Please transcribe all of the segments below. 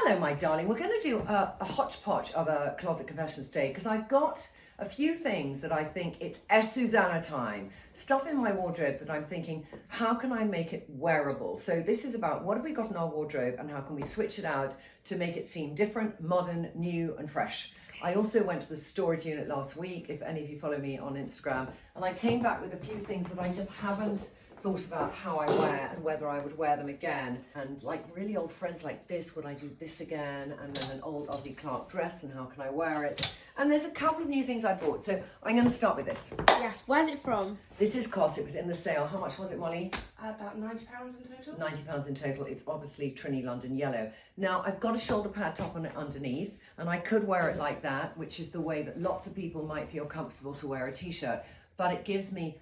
Hello, my darling. We're going to do a hodgepodge of a closet confessions day because I've got a few things that I think it's Susanna time. Stuff in my wardrobe that I'm thinking, how can I make it wearable? So this is about what have we got in our wardrobe and how can we switch it out to make it seem different, modern, new and fresh. I also went to the storage unit last week, if any of you follow me on Instagram, and I came back with a few things that I just haven't thought about how I wear and whether I would wear them again. And like really old friends like this, would I do this again? And then an old Ozzy Clark dress and how can I wear it? And there's a couple of new things I bought. So I'm going to start with this. Yes, where's it from? This is COS, it was in the sale. How much was it, Molly? About £90 in total. £90 in total. It's obviously Trinny London yellow. Now I've got a shoulder pad top on it underneath and I could wear it like that, which is the way that lots of people might feel comfortable to wear a t-shirt, but it gives me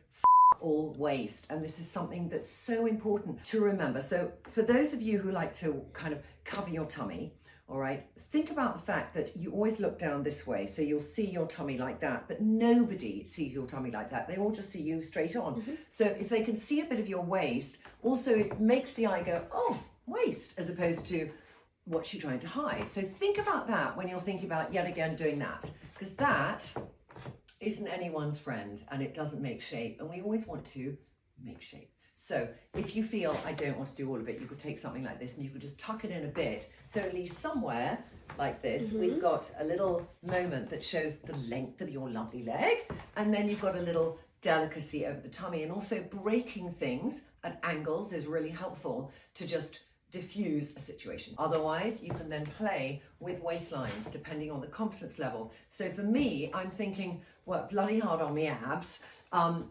all waist, and this is something that's so important to remember. So for those of you who like to kind of cover your tummy, all right, think about the fact that you always look down this way, so you'll see your tummy like that, but nobody sees your tummy like that. They all just see you straight on. So if they can see a bit of your waist, also it makes the eye go, oh, waist, as opposed to what's she trying to hide. So think about that when you're thinking about yet again doing that, because that isn't anyone's friend and it doesn't make shape, and we always want to make shape. So if you feel I don't want to do all of it, you could take something like this and you could just tuck it in a bit, so at least somewhere like this we've got a little moment that shows the length of your lovely leg, and then you've got a little delicacy over the tummy, and also breaking things at angles is really helpful to just diffuse a situation. Otherwise, you can then play with waistlines depending on the confidence level. So for me, I'm thinking, work bloody hard on my abs, and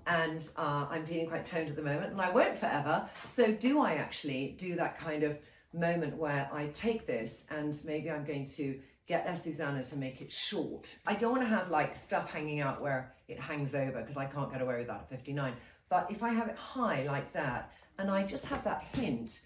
I'm feeling quite toned at the moment, and I won't forever. So do I actually do that kind of moment where I take this and maybe I'm going to get Susanna to make it short. I don't want to have like stuff hanging out where it hangs over because I can't get away with that at 59. But if I have it high like that and I just have that hint,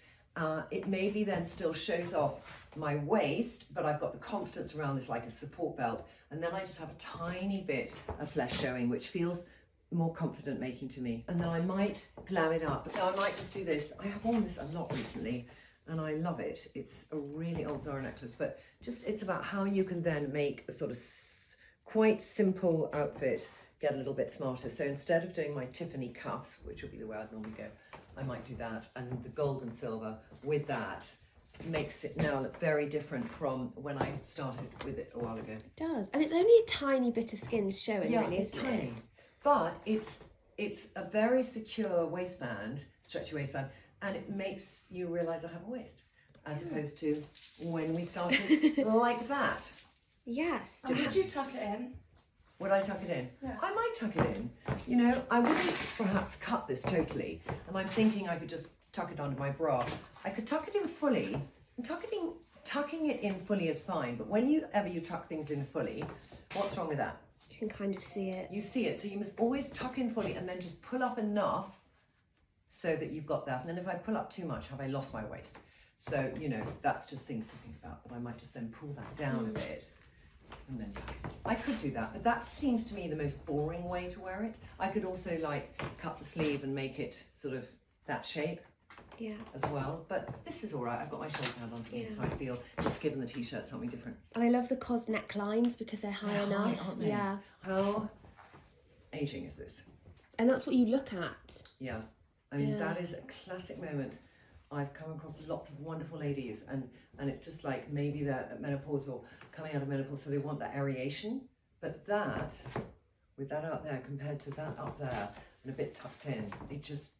it maybe then still shows off my waist, but I've got the confidence around this like a support belt, and then I just have a tiny bit of flesh showing, which feels more confident making to me. And then I might glam it up. So I might just do this. I have worn this a lot recently and I love it. It's a really old Zara necklace, but just it's about how you can then make a sort of quite simple outfit get a little bit smarter. So instead of doing my Tiffany cuffs, which would be the way I'd normally go, I might do that, and the gold and silver with that makes it now look very different from when I started with it a while ago. It does, and it's only a tiny bit of skin showing, Yeah, really, it's isn't tiny. it? But it's a very secure waistband, stretchy waistband, and it makes you realise I have a waist, as opposed to when we started like that. Yes. And would you tuck it in? Would I tuck it in? Yeah. I might tuck it in. You know, I wouldn't perhaps cut this totally, and I'm thinking I could just tuck it under my bra. I could tuck it in fully, and tucking it in fully is fine, but whenever you tuck things in fully, what's wrong with that? You can kind of see it. You see it, so you must always tuck in fully and then just pull up enough so that you've got that. And then if I pull up too much, have I lost my waist? So, you know, that's just things to think about, but I might just then pull that down a bit and then tuck it. I could do that, but that seems to me the most boring way to wear it. I could also like cut the sleeve and make it sort of that shape as well, but this is all right. I've got my shoulder pad underneath, so I feel it's given the t-shirt something different. And I love the COS necklines because they're high enough. High, aren't they? Yeah. How aging is this? And that's what you look at. Yeah, I mean, that is a classic moment. I've come across lots of wonderful ladies, and it's just like maybe they're at menopause or coming out of menopause, so they want that aeration. But that, with that out there compared to that up there and a bit tucked in, it just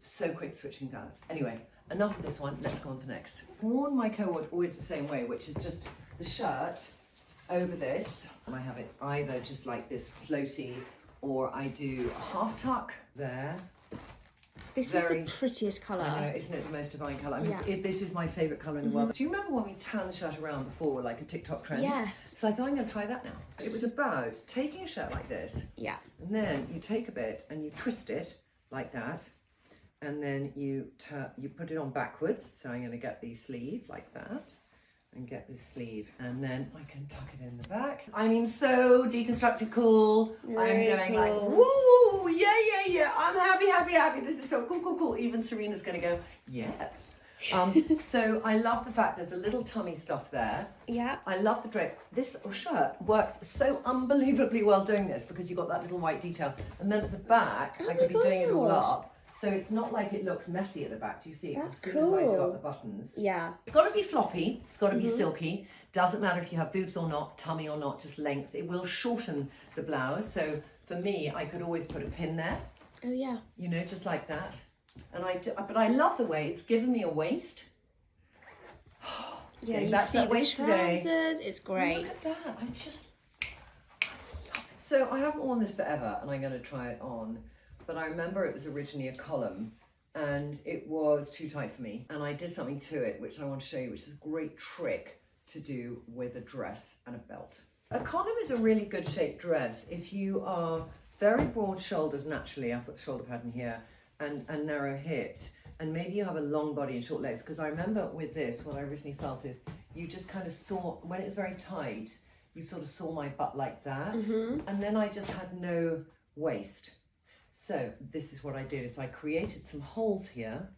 so quick switching that. Anyway, enough of this one. Let's go on to the next. I've worn my cohorts always the same way, which is just the shirt over this, and I have it either just like this floaty, or I do a half tuck there. This is the prettiest colour. I know, isn't it the most divine colour? I mean, this is my favourite colour in the world. Do you remember when we turned the shirt around before, like a TikTok trend? Yes. So I thought I'm going to try that now. It was about taking a shirt like this, and then you take a bit and you twist it like that, and then you put it on backwards. So I'm going to get the sleeve like that, and get this sleeve, and then I can tuck it in the back. I mean, so deconstructed cool. Very I'm going cool. like, woo, yeah. I'm happy. This is so cool. Even Serena's going to go, yes. So I love the fact there's a little tummy stuff there. Yeah. I love the drape. This shirt works so unbelievably well doing this because you've got that little white detail. And then at the back, I could be doing it all gosh. up. So it's not like it looks messy at the back. Do you see? That's as soon as I've cool. got the buttons. Yeah. It's got to be floppy. It's got to be silky. Doesn't matter if you have boobs or not, tummy or not, just length. It will shorten the blouse. So for me, I could always put a pin there. Oh yeah. You know, just like that. And but I love the way it's given me a waist. Yeah, Okay, you that's see that the waist today. trousers. It's great. Look at that. I love it. So I haven't worn this forever and I'm going to try it on. But I remember it was originally a column and it was too tight for me. And I did something to it, which I want to show you, which is a great trick to do with a dress and a belt. A column is a really good shaped dress if you are very broad shoulders naturally. I've got the shoulder pattern here and narrow hips. And maybe you have a long body and short legs. Because I remember with this, what I originally felt is you just kind of saw, when it was very tight, you sort of saw my butt like that. And then I just had no waist. So this is what I did, is I created some holes here.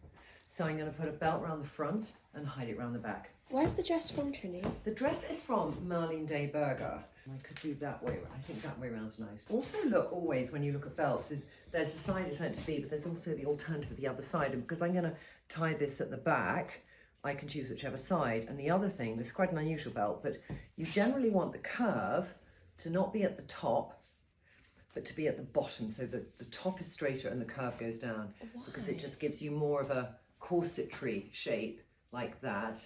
So I'm going to put a belt around the front and hide it around the back. Where's the dress from, Trinny? The dress is from Marlene Day Berger. I could do that way. I think that way around's nice. Also look always, when you look at belts, there's a side it's meant to be, but there's also the alternative of the other side. And because I'm going to tie this at the back, I can choose whichever side. And the other thing, this is quite an unusual belt, but you generally want the curve to not be at the top, but to be at the bottom, so that the top is straighter and the curve goes down. Why? Because it just gives you more of a corsetry shape like that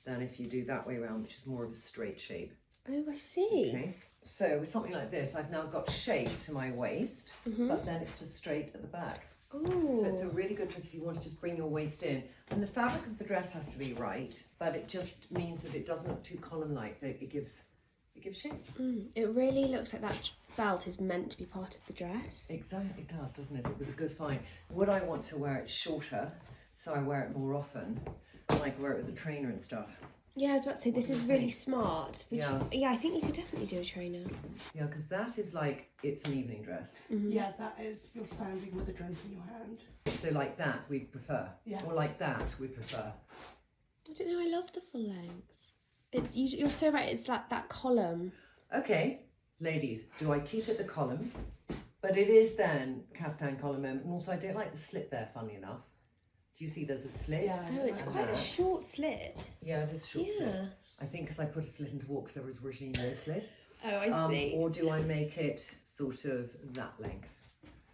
than if you do that way around, which is more of a straight shape. Oh, I see. Okay, so with something like this, I've now got shape to my waist, but then it's just straight at the back. Oh. So it's a really good trick if you want to just bring your waist in. And the fabric of the dress has to be right, but it just means that it doesn't look too column-like. It gives shape. It really looks like that belt is meant to be part of the dress. Exactly, it does, doesn't it? It was a good find. Would I want to wear it shorter, so I wear it more often, and I can wear it with a trainer and stuff? Yeah, I was about to say, this is really smart. Yeah. I think you could definitely do a trainer. Yeah, because that is like, it's an evening dress. Yeah, that is, you're standing with a drink in your hand. So like that, we'd prefer. Yeah. Or like that, we'd prefer. I don't know, I love the full length. You're so right, it's like that column. Okay, ladies, do I keep it the column? But it is then caftan column moment. And also I don't like the slit there, funnily enough. Do you see there's a slit? Yeah. Oh, it's And quite a that. short slit. Yeah, it is a short Yeah. slit. I think because I put a slit into walk because there was originally no slit. Oh, I see. Or do I make it sort of that length?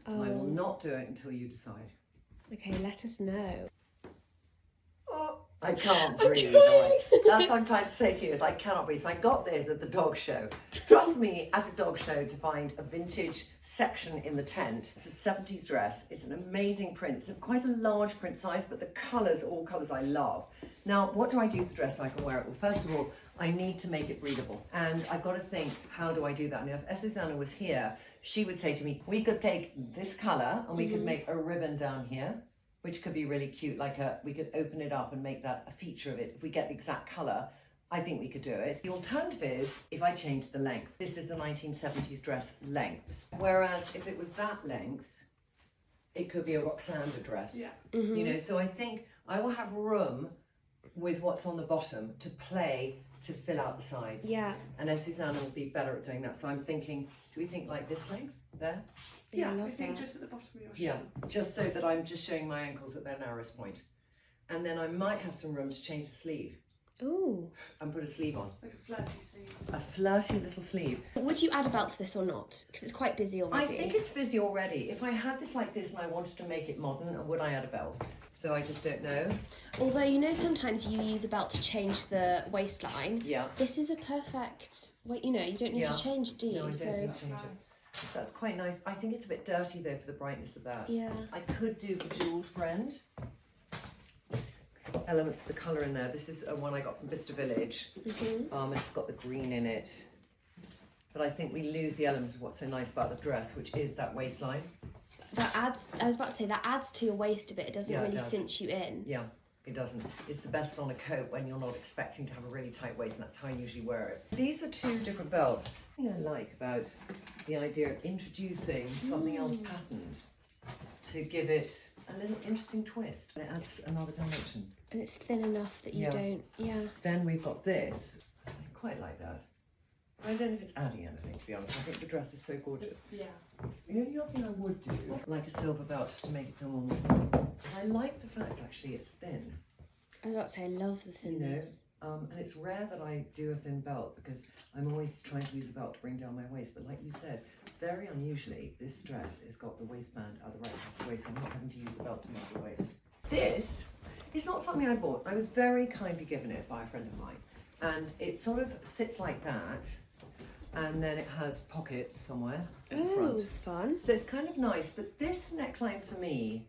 So I will not do it until you decide. Okay, let us know. I can't breathe. That's what I'm trying to say to you, is I cannot breathe. So I got this at the dog show. Trust me, at a dog show, to find a vintage section in the tent. It's a 70s dress. It's an amazing print. It's quite a large print size, but the colours are all colours I love. Now, what do I do with the dress so I can wear it? Well, first of all, I need to make it breathable. And I've got to think, how do I do that? And if Susanna was here, she would say to me, we could take this colour and we could make a ribbon down here, which could be really cute, we could open it up and make that a feature of it. If we get the exact colour, I think we could do it. The alternative is if I change the length. This is a 1970s dress length. Whereas if it was that length, it could be a Roxanda dress. Yeah. You know, so I think I will have room with what's on the bottom to play to fill out the sides. Yeah. And Susanna will be better at doing that. So I'm thinking, do we think like this length there? Yeah, I I love think that. just at the bottom of your Yeah, shirt. just so that I'm just showing my ankles at their narrowest point. And then I might have some room to change the sleeve Ooh. and put a sleeve on. Like a flirty sleeve. A flirty little sleeve. Would you add a belt to this or not? Because it's quite busy already. I think it's busy already. If I had this like this and I wanted to make it modern, would I add a belt? So I just don't know. Although, you know, sometimes you use a belt to change the waistline. Yeah. This is a perfect, you know, you don't need Yeah. to change it, do you? No, I don't So, need to That's change it. nice. That's quite nice. I think it's a bit dirty though for the brightness of that. yeah. I could do the jeweled friend. It's got elements of the colour in there. This is one I got from Bicester Village. And it's got the green in it. But I think we lose the element of what's so nice about the dress, which is that waistline. That adds, I was about to say, that adds to your waist a bit. It doesn't Yeah, it really does. cinch you in. Yeah, it doesn't. It's the best on a coat when you're not expecting to have a really tight waist, and that's how I usually wear it. These are two different belts. The thing I like about the idea of introducing something else patterned to give it a little interesting twist. It adds another dimension. And it's thin enough that you don't, Then we've got this. I quite like that. I don't know if it's adding anything, to be honest. I think the dress is so gorgeous. Yeah. The only other thing I would do, like a silver belt, just to make it feel more. I like the fact actually it's thin. I was about to say, I love the thinness. And it's rare that I do a thin belt because I'm always trying to use a belt to bring down my waist. But like you said, very unusually, this dress has got the waistband at the right half the waist. So I'm not having to use the belt to make the waist. This is not something I bought. I was very kindly given it by a friend of mine. And it sort of sits like that. And then it has pockets somewhere in the front. Fun. So it's kind of nice. But this neckline for me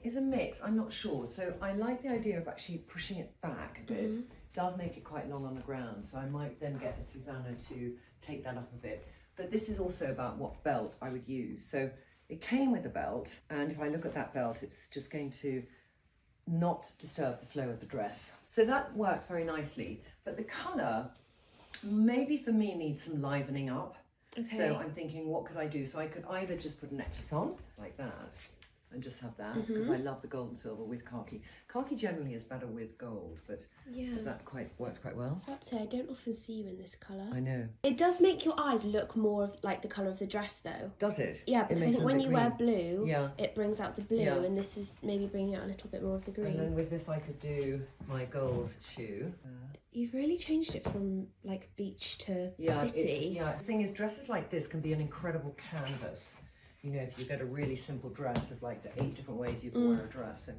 is a mix, I'm not sure. So I like the idea of actually pushing it back a bit. It does make it quite long on the ground. So I might then get Susanna to take that up a bit. But this is also about what belt I would use. So it came with a belt. And if I look at that belt, it's just going to not disturb the flow of the dress. So that works very nicely. But the colour, maybe for me, needs some livening up. Okay. So I'm thinking, what could I do? So I could either just put a necklace on like that and just have that, because I love the gold and silver with khaki. Khaki generally is better with gold, but that works quite well. I was about to say, I don't often see you in this colour. I know. It does make your eyes look more of, like the colour of the dress though. Does it? Yeah, because I think when you wear blue, Yeah. it brings out the blue, and this is maybe bringing out a little bit more of the green. And then with this I could do my gold shoe. You've really changed it from like beach to Yeah, city. the thing is, dresses like this can be an incredible canvas. You know, if you get a really simple dress of like the 8 different ways you can wear a dress.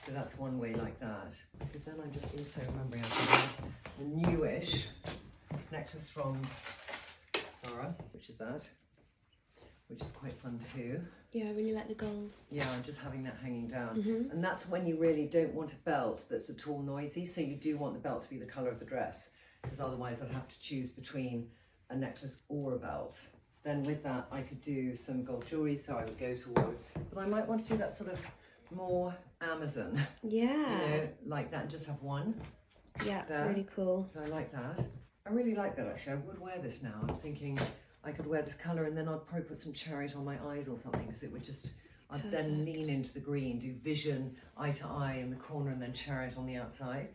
So that's one way like that. Because then I'm just also remembering I have a newish necklace from Zara, which is that, which is quite fun too. Yeah, I really like the gold. Yeah, and just having that hanging down. And that's when you really don't want a belt that's at all noisy. So you do want the belt to be the colour of the dress, because otherwise I'd have to choose between a necklace or a belt. Then with that, I could do some gold jewellery, so I would go towards, but I might want to do that sort of more Amazon. Yeah. You know, like that, and just have one. Yeah, there. really cool. So I like that. I really like that actually. I would wear this now. I'm thinking I could wear this colour and then I'd probably put some cherries on my eyes or something, because it would just, I'd then lean into the green, do vision, eye to eye in the corner, and then cherries on the outside.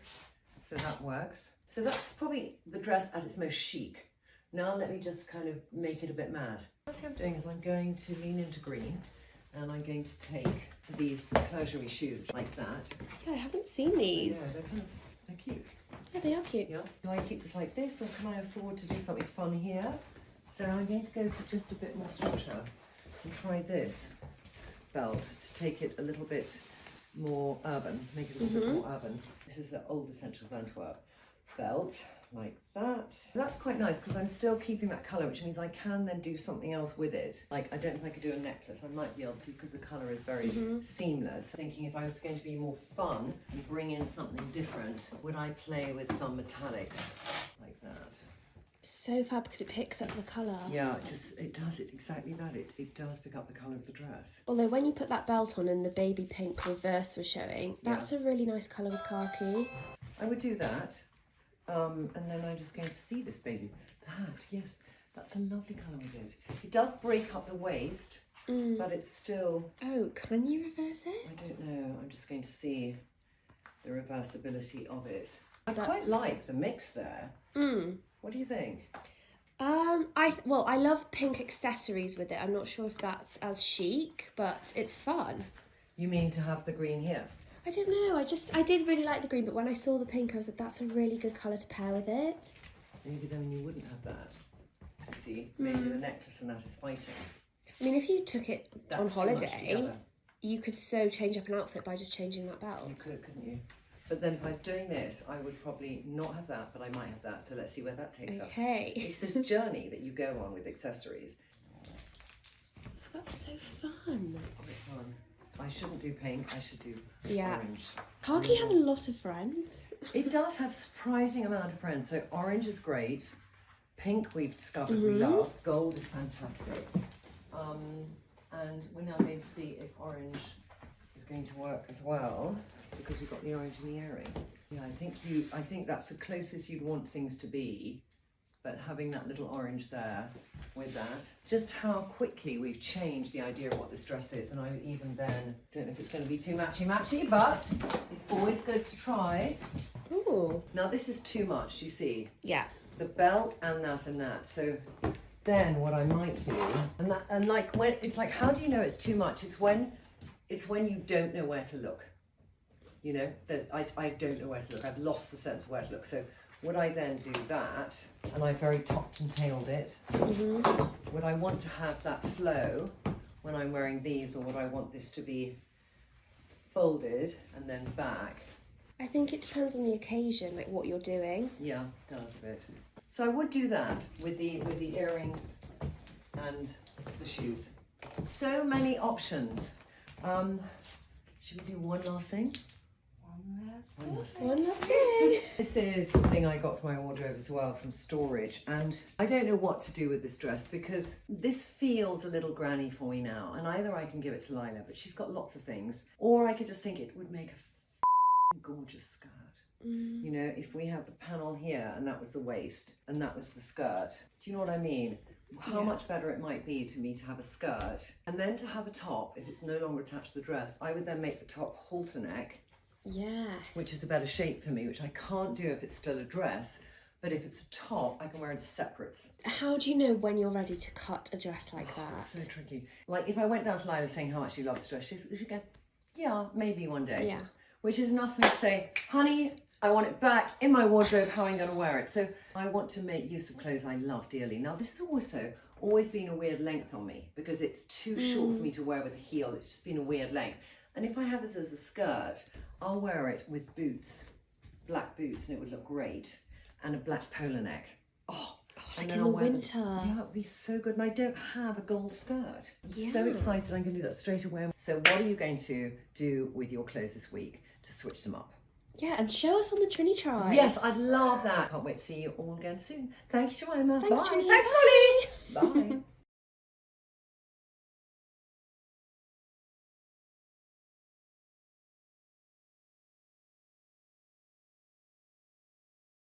So that works. So that's probably the dress at its most chic. Now let me just kind of make it a bit mad. What I'm doing is I'm going to lean into green, and I'm going to take these clochery shoes like that. Yeah, I haven't seen these. Yeah, they're cute. Yeah, they are cute. Yeah. Do I keep this like this, or can I afford to do something fun here? So I'm going to go for just a bit more structure and try this belt to take it a little bit more urban, make it a little bit more urban. This is the Old Essentials Antwerp belt. Like that. That's quite nice because I'm still keeping that colour, which means I can then do something else with it. Like, I don't know if I could do a necklace. I might be able to, because the colour is very seamless. Thinking if I was going to be more fun and bring in something different, would I play with some metallics like that? So fab because it picks up the colour. Yeah, it does exactly that. It does pick up the colour of the dress. Although when you put that belt on and the baby pink reverse was showing, that's a really nice colour with khaki. I would do that. And then I'm just going to see this baby. That, yes, that's a lovely colour with it. It does break up the waist, but it's still... Oh, can you reverse it? I don't know. I'm just going to see the reversibility of it. I quite like the mix there. What do you think? I love pink accessories with it. I'm not sure if that's as chic, but it's fun. You mean to have the green here? I don't know, I did really like the green, but when I saw the pink, I was like, that's a really good colour to pair with it. Maybe then you wouldn't have that. You see, maybe the necklace and that is fighting. I mean, if you took it That's on too much holiday, together. you could so change up an outfit by just changing that belt. You could, couldn't you? But then if I was doing this, I would probably not have that, but I might have that. So let's see where that takes us. Okay. It's this journey that you go on with accessories. That's so fun. It's quite fun. I shouldn't do pink, I should do orange. Khaki has a lot of friends. It does have surprising amount of friends. So orange is great. Pink we've discovered we love. Gold is fantastic. And we're now going to see if orange is going to work as well, because we've got the orange in the earring. Yeah, I think that's the closest you'd want things to be but having that little orange there with that, just how quickly we've changed the idea of what this dress is. And I even then don't know if it's going to be too matchy, but it's always good to try. Ooh. Now this is too much, do you see? Yeah. The belt and that. So then what I might do, and like when it's like, how do you know it's too much? It's when you don't know where to look. You know, I don't know where to look. I've lost the sense of where to look. So would I then do that, and I very topped and tailed it? Mm-hmm. Would I want to have that flow when I'm wearing these, or would I want this to be folded and then back? I think it depends on the occasion, like what you're doing. Yeah, it does a bit. So I would do that with the earrings and the shoes. So many options. Should we do one last thing? One last thing. One last thing. This is the thing I got from my wardrobe as well, from storage, and I don't know what to do with this dress because this feels a little granny for me now, and either I can give it to Lila, but she's got lots of things, or I could just think it would make a gorgeous skirt. You know, if we had the panel here and that was the waist and that was the skirt, do you know what I mean? How much better it might be to me to have a skirt and then to have a top if it's no longer attached to the dress. I would then make the top halter neck. Yes. Which is a better shape for me, which I can't do if it's still a dress. But if it's a top, I can wear it as separates. How do you know when you're ready to cut a dress like that? It's so tricky. Like if I went down to Lila saying how much she loves the dress, she'd go, yeah, maybe one day. Yeah. Which is enough for me to say, honey, I want it back in my wardrobe, how I'm going to wear it. So I want to make use of clothes I love dearly. Now this has also always been a weird length on me because it's too short for me to wear with a heel. It's just been a weird length. And if I have this as a skirt, I'll wear it with boots, black boots, and it would look great. And a black polo neck. Oh, like in the winter. Yeah, it would be so good. And I don't have a gold skirt. I'm so excited I'm going to do that straight away. So what are you going to do with your clothes this week to switch them up? Yeah, and show us on the Trinny try. Yes, I'd love that. Can't wait to see you all again soon. Thank you, Jemima. Thanks, Bye. Trinny. Thanks, Molly. Bye.